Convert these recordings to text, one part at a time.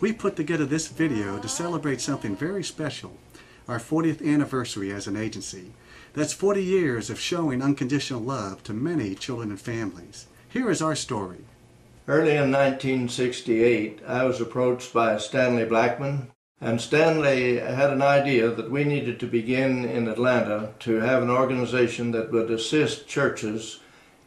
We put together this video to celebrate something very special, our 40th anniversary as an agency. That's 40 years of showing unconditional love to many children and families. Here is our story. Early in 1968, I was approached by Stanley Blackman, and Stanley had an idea that we needed to begin in Atlanta to have an organization that would assist churches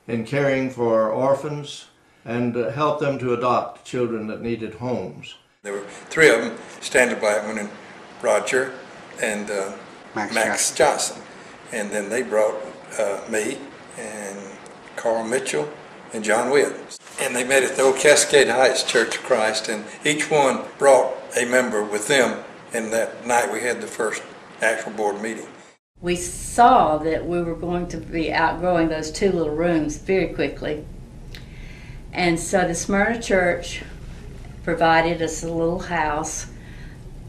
in caring for orphans and help them to adopt children that needed homes. There were three of them, Stanley Blackman and Roger and Max Johnson. And then they brought me and Carl Mitchell and John Witt. And they met at the old Cascade Heights Church of Christ, and each one brought a member with them, and that night we had the first actual board meeting. We saw that we were going to be outgrowing those two little rooms very quickly. And so the Smyrna Church provided us a little house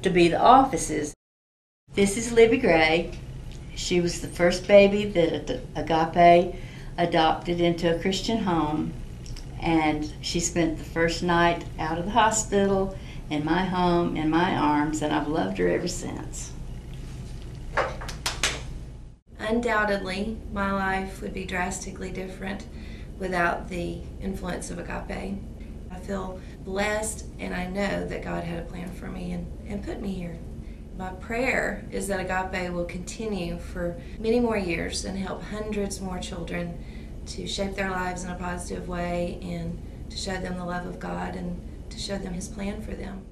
to be the offices. This is Libby Gray. She was the first baby that Agape adopted into a Christian home, and she spent the first night out of the hospital in my home, in my arms, and I've loved her ever since. Undoubtedly, my life would be drastically different without the influence of Agape. I feel blessed, and I know that God had a plan for me and put me here. My prayer is that Agape will continue for many more years and help hundreds more children to shape their lives in a positive way and to show them the love of God and to show them His plan for them.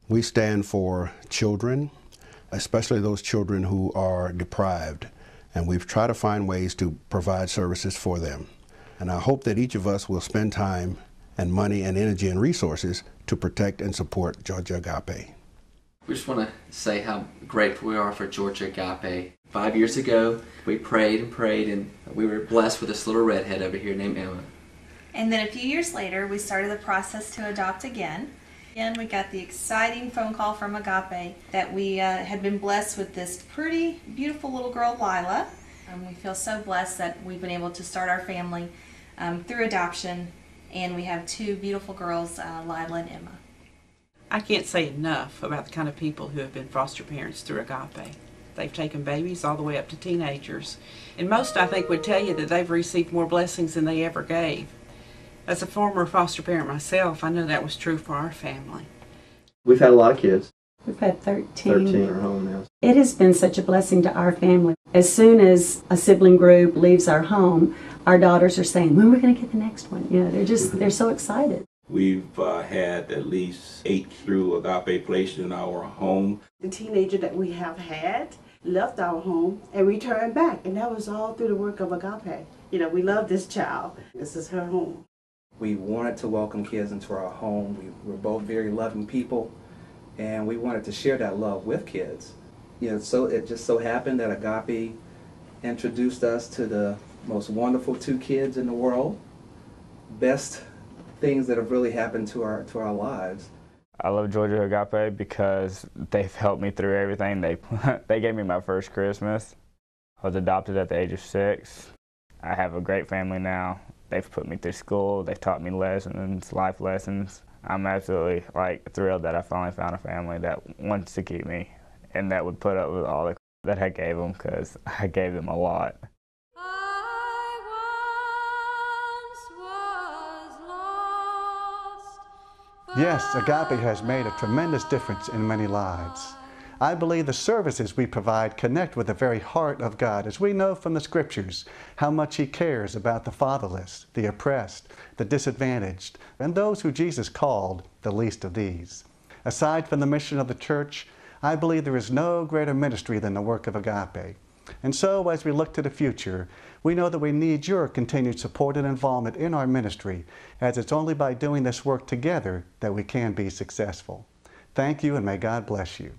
We stand for children, especially those children who are deprived, and we've tried to find ways to provide services for them. And I hope that each of us will spend time and money and energy and resources to protect and support Georgia AGAPE. We just want to say how grateful we are for Georgia AGAPE. 5 years ago, we prayed and prayed, and we were blessed with this little redhead over here named Emma. And then a few years later, we started the process to adopt again. And we got the exciting phone call from Agape that we had been blessed with this pretty beautiful little girl, Lila. We feel so blessed that we've been able to start our family through adoption, and we have two beautiful girls, Lila and Emma. I can't say enough about the kind of people who have been foster parents through Agape. They've taken babies all the way up to teenagers. And most, I think, would tell you that they've received more blessings than they ever gave. As a former foster parent myself, I know that was true for our family. We've had a lot of kids. We've had 13. 13 are home now. It has been such a blessing to our family. As soon as a sibling group leaves our home, our daughters are saying, when are we going to get the next one? You know, they're so excited. We've had at least 8 through Agape placed in our home. The teenager that we have had left our home and returned back, and that was all through the work of Agape. You know, we love this child. This is her home. We wanted to welcome kids into our home. We were both very loving people, and we wanted to share that love with kids. You know, so it just so happened that Agape introduced us to the most wonderful 2 kids in the world. Best things that have really happened to our lives. I love Georgia AGAPE because they've helped me through everything. They gave me my first Christmas. I was adopted at the age of 6. I have a great family now. They've put me through school. They've taught me lessons, life lessons. I'm absolutely thrilled that I finally found a family that wants to keep me and that would put up with all the that I gave them, because I gave them a lot. Yes, Agape has made a tremendous difference in many lives. I believe the services we provide connect with the very heart of God, as we know from the Scriptures how much He cares about the fatherless, the oppressed, the disadvantaged, and those who Jesus called the least of these. Aside from the mission of the church, I believe there is no greater ministry than the work of Agape. And so, as we look to the future, we know that we need your continued support and involvement in our ministry, as it's only by doing this work together that we can be successful. Thank you, and may God bless you.